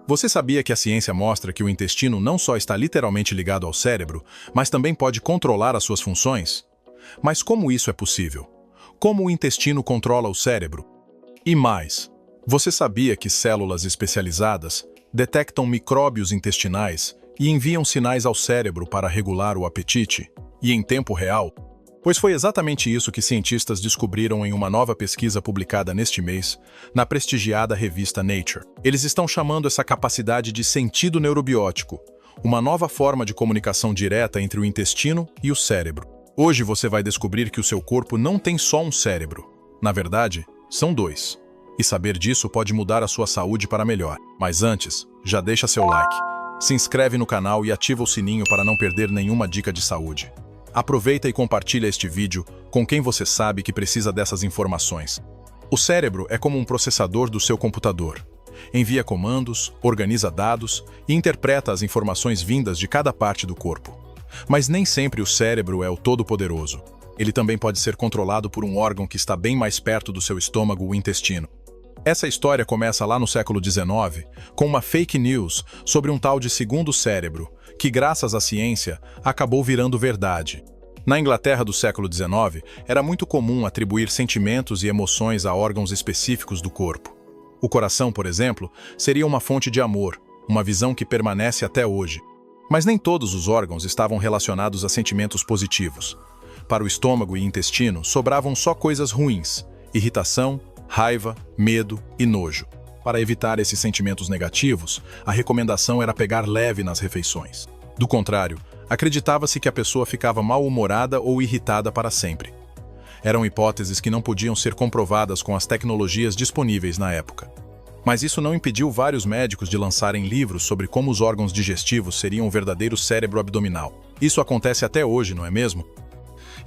Você sabia que a ciência mostra que o intestino não só está literalmente ligado ao cérebro, mas também pode controlar as suas funções? Mas como isso é possível? Como o intestino controla o cérebro? E mais, você sabia que células especializadas detectam micróbios intestinais e enviam sinais ao cérebro para regular o apetite, e em tempo real? Pois foi exatamente isso que cientistas descobriram em uma nova pesquisa publicada neste mês, na prestigiada revista Nature. Eles estão chamando essa capacidade de sentido neurobiótico, uma nova forma de comunicação direta entre o intestino e o cérebro. Hoje você vai descobrir que o seu corpo não tem só um cérebro. Na verdade, são dois. E saber disso pode mudar a sua saúde para melhor. Mas antes, já deixa seu like, se inscreve no canal e ativa o sininho para não perder nenhuma dica de saúde. Aproveita e compartilha este vídeo com quem você sabe que precisa dessas informações. O cérebro é como um processador do seu computador. Envia comandos, organiza dados e interpreta as informações vindas de cada parte do corpo. Mas nem sempre o cérebro é o todo-poderoso. Ele também pode ser controlado por um órgão que está bem mais perto do seu estômago, o intestino. Essa história começa lá no século XIX, com uma fake news sobre um tal de segundo cérebro, que graças à ciência acabou virando verdade. Na Inglaterra do século XIX, era muito comum atribuir sentimentos e emoções a órgãos específicos do corpo. O coração, por exemplo, seria uma fonte de amor, uma visão que permanece até hoje. Mas nem todos os órgãos estavam relacionados a sentimentos positivos. Para o estômago e intestino, sobravam só coisas ruins: irritação, raiva, medo e nojo. Para evitar esses sentimentos negativos, a recomendação era pegar leve nas refeições. Do contrário, acreditava-se que a pessoa ficava mal-humorada ou irritada para sempre. Eram hipóteses que não podiam ser comprovadas com as tecnologias disponíveis na época. Mas isso não impediu vários médicos de lançarem livros sobre como os órgãos digestivos seriam o verdadeiro cérebro abdominal. Isso acontece até hoje, não é mesmo?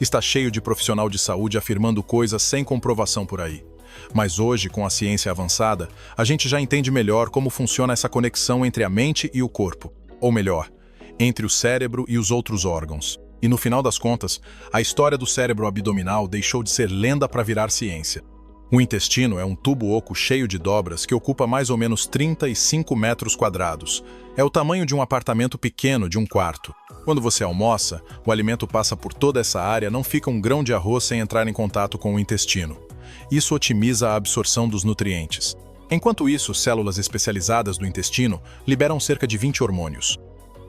Está cheio de profissional de saúde afirmando coisas sem comprovação por aí. Mas hoje, com a ciência avançada, a gente já entende melhor como funciona essa conexão entre a mente e o corpo. Ou melhor, entre o cérebro e os outros órgãos. E no final das contas, a história do cérebro abdominal deixou de ser lenda para virar ciência. O intestino é um tubo oco cheio de dobras que ocupa mais ou menos 35 metros quadrados. É o tamanho de um apartamento pequeno de um quarto. Quando você almoça, o alimento passa por toda essa área, não fica um grão de arroz sem entrar em contato com o intestino. Isso otimiza a absorção dos nutrientes. Enquanto isso, células especializadas do intestino liberam cerca de 20 hormônios.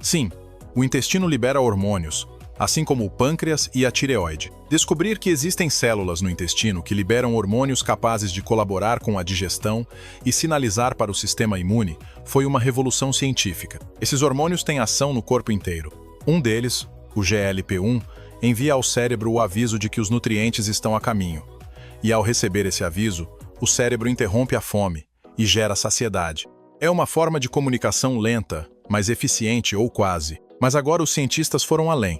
Sim, o intestino libera hormônios, assim como o pâncreas e a tireoide. Descobrir que existem células no intestino que liberam hormônios capazes de colaborar com a digestão e sinalizar para o sistema imune foi uma revolução científica. Esses hormônios têm ação no corpo inteiro. Um deles, o GLP-1, envia ao cérebro o aviso de que os nutrientes estão a caminho. E ao receber esse aviso, o cérebro interrompe a fome e gera saciedade. É uma forma de comunicação lenta, mas eficiente ou quase. Mas agora os cientistas foram além.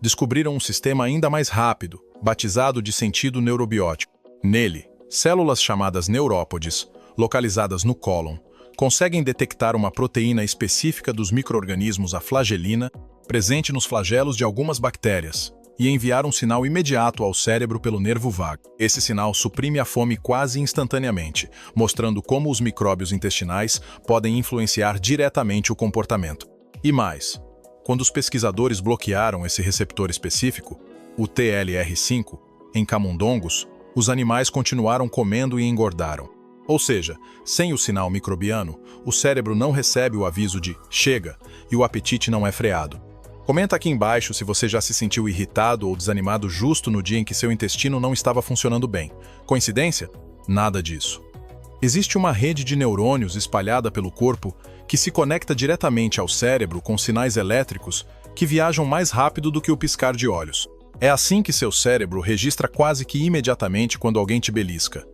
Descobriram um sistema ainda mais rápido, batizado de sentido neurobiótico. Nele, células chamadas neurópodes, localizadas no cólon, conseguem detectar uma proteína específica dos micro-organismos, a flagelina, presente nos flagelos de algumas bactérias, e enviar um sinal imediato ao cérebro pelo nervo vago. Esse sinal suprime a fome quase instantaneamente, mostrando como os micróbios intestinais podem influenciar diretamente o comportamento. E mais, quando os pesquisadores bloquearam esse receptor específico, o TLR5, em camundongos, os animais continuaram comendo e engordaram. Ou seja, sem o sinal microbiano, o cérebro não recebe o aviso de "chega" e o apetite não é freado. Comenta aqui embaixo se você já se sentiu irritado ou desanimado justo no dia em que seu intestino não estava funcionando bem. Coincidência? Nada disso. Existe uma rede de neurônios espalhada pelo corpo que se conecta diretamente ao cérebro com sinais elétricos que viajam mais rápido do que o piscar de olhos. É assim que seu cérebro registra quase que imediatamente quando alguém te belisca.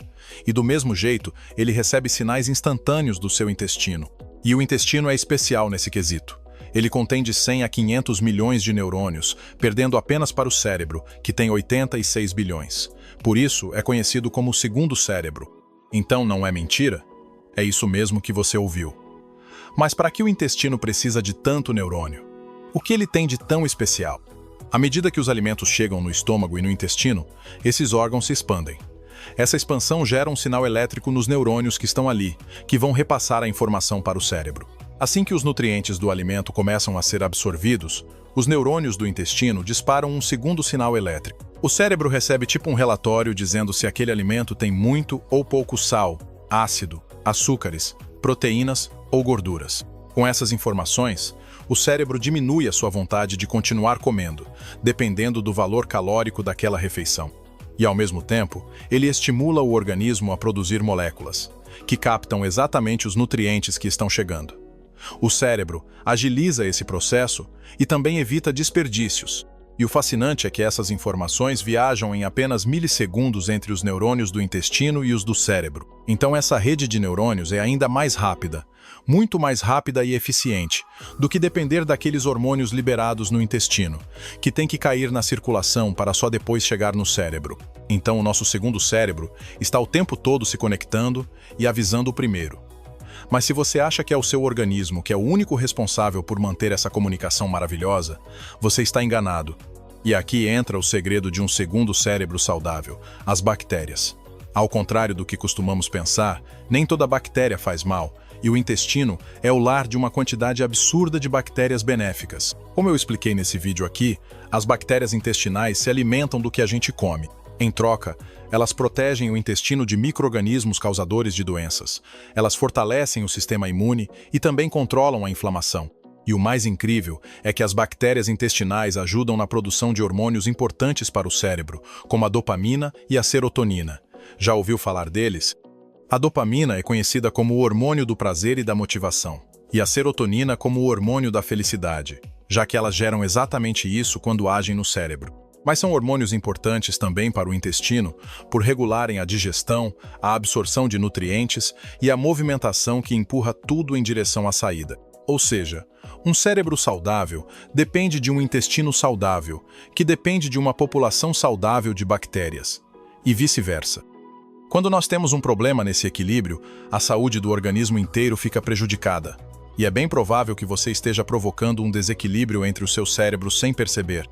E do mesmo jeito, ele recebe sinais instantâneos do seu intestino. E o intestino é especial nesse quesito. Ele contém de 100 a 500 milhões de neurônios, perdendo apenas para o cérebro, que tem 86 bilhões. Por isso, é conhecido como o segundo cérebro. Então não é mentira? É isso mesmo que você ouviu. Mas para que o intestino precisa de tanto neurônio? O que ele tem de tão especial? À medida que os alimentos chegam no estômago e no intestino, esses órgãos se expandem. Essa expansão gera um sinal elétrico nos neurônios que estão ali, que vão repassar a informação para o cérebro. Assim que os nutrientes do alimento começam a ser absorvidos, os neurônios do intestino disparam um segundo sinal elétrico. O cérebro recebe tipo um relatório dizendo se aquele alimento tem muito ou pouco sal, ácido, açúcares, proteínas ou gorduras. Com essas informações, o cérebro diminui a sua vontade de continuar comendo, dependendo do valor calórico daquela refeição. E, ao mesmo tempo, ele estimula o organismo a produzir moléculas, que captam exatamente os nutrientes que estão chegando. O cérebro agiliza esse processo e também evita desperdícios. E o fascinante é que essas informações viajam em apenas milissegundos entre os neurônios do intestino e os do cérebro. Então essa rede de neurônios é ainda mais rápida, muito mais rápida e eficiente, do que depender daqueles hormônios liberados no intestino, que tem que cair na circulação para só depois chegar no cérebro. Então o nosso segundo cérebro está o tempo todo se conectando e avisando o primeiro. Mas se você acha que é o seu organismo que é o único responsável por manter essa comunicação maravilhosa, você está enganado. E aqui entra o segredo de um segundo cérebro saudável, as bactérias. Ao contrário do que costumamos pensar, nem toda bactéria faz mal, e o intestino é o lar de uma quantidade absurda de bactérias benéficas. Como eu expliquei nesse vídeo aqui, as bactérias intestinais se alimentam do que a gente come. Em troca, elas protegem o intestino de micro-organismos causadores de doenças. Elas fortalecem o sistema imune e também controlam a inflamação. E o mais incrível é que as bactérias intestinais ajudam na produção de hormônios importantes para o cérebro, como a dopamina e a serotonina. Já ouviu falar deles? A dopamina é conhecida como o hormônio do prazer e da motivação, e a serotonina como o hormônio da felicidade, já que elas geram exatamente isso quando agem no cérebro. Mas são hormônios importantes também para o intestino, por regularem a digestão, a absorção de nutrientes e a movimentação que empurra tudo em direção à saída. Ou seja, um cérebro saudável depende de um intestino saudável, que depende de uma população saudável de bactérias, e vice-versa. Quando nós temos um problema nesse equilíbrio, a saúde do organismo inteiro fica prejudicada. E é bem provável que você esteja provocando um desequilíbrio entre o seu cérebro sem perceber.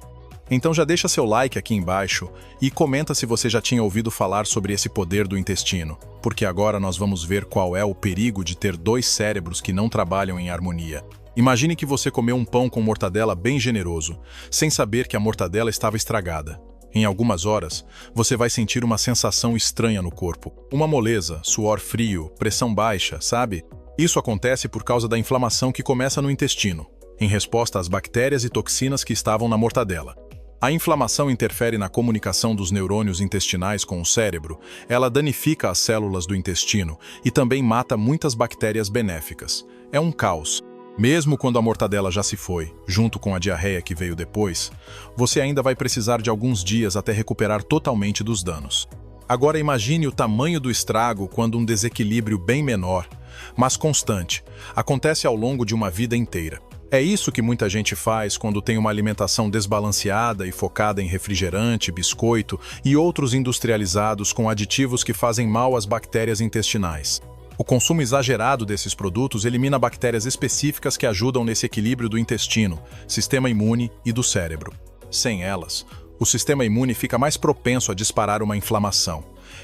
Então já deixa seu like aqui embaixo e comenta se você já tinha ouvido falar sobre esse poder do intestino, porque agora nós vamos ver qual é o perigo de ter dois cérebros que não trabalham em harmonia. Imagine que você comeu um pão com mortadela bem generoso, sem saber que a mortadela estava estragada. Em algumas horas, você vai sentir uma sensação estranha no corpo. Uma moleza, suor frio, pressão baixa, sabe? Isso acontece por causa da inflamação que começa no intestino, em resposta às bactérias e toxinas que estavam na mortadela. A inflamação interfere na comunicação dos neurônios intestinais com o cérebro, ela danifica as células do intestino e também mata muitas bactérias benéficas. É um caos. Mesmo quando a mortadela já se foi, junto com a diarreia que veio depois, você ainda vai precisar de alguns dias até recuperar totalmente dos danos. Agora imagine o tamanho do estrago quando um desequilíbrio bem menor, mas constante, acontece ao longo de uma vida inteira. É isso que muita gente faz quando tem uma alimentação desbalanceada e focada em refrigerante, biscoito e outros industrializados com aditivos que fazem mal às bactérias intestinais. O consumo exagerado desses produtos elimina bactérias específicas que ajudam nesse equilíbrio do intestino, sistema imune e do cérebro. Sem elas, o sistema imune fica mais propenso a disparar uma inflamação,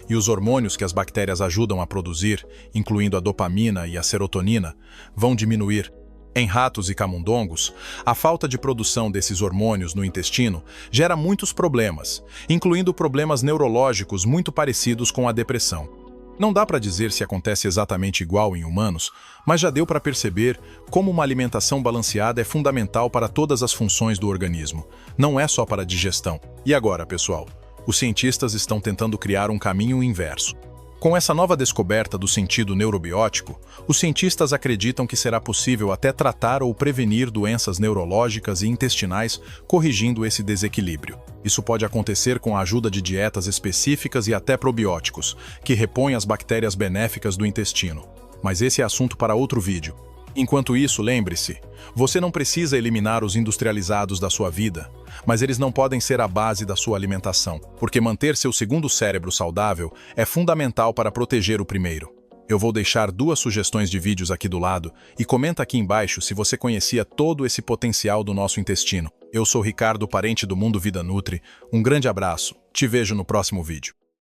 e os hormônios que as bactérias ajudam a produzir, incluindo a dopamina e a serotonina, vão diminuir. Em ratos e camundongos, a falta de produção desses hormônios no intestino gera muitos problemas, incluindo problemas neurológicos muito parecidos com a depressão. Não dá para dizer se acontece exatamente igual em humanos, mas já deu para perceber como uma alimentação balanceada é fundamental para todas as funções do organismo, não é só para a digestão. E agora, pessoal, os cientistas estão tentando criar um caminho inverso. Com essa nova descoberta do sentido neurobiótico, os cientistas acreditam que será possível até tratar ou prevenir doenças neurológicas e intestinais corrigindo esse desequilíbrio. Isso pode acontecer com a ajuda de dietas específicas e até probióticos, que repõem as bactérias benéficas do intestino. Mas esse é assunto para outro vídeo. Enquanto isso, lembre-se, você não precisa eliminar os industrializados da sua vida, mas eles não podem ser a base da sua alimentação, porque manter seu segundo cérebro saudável é fundamental para proteger o primeiro. Eu vou deixar 2 sugestões de vídeos aqui do lado e comenta aqui embaixo se você conhecia todo esse potencial do nosso intestino. Eu sou Ricardo, parente do Mundo Vida Nutri. Um grande abraço, te vejo no próximo vídeo.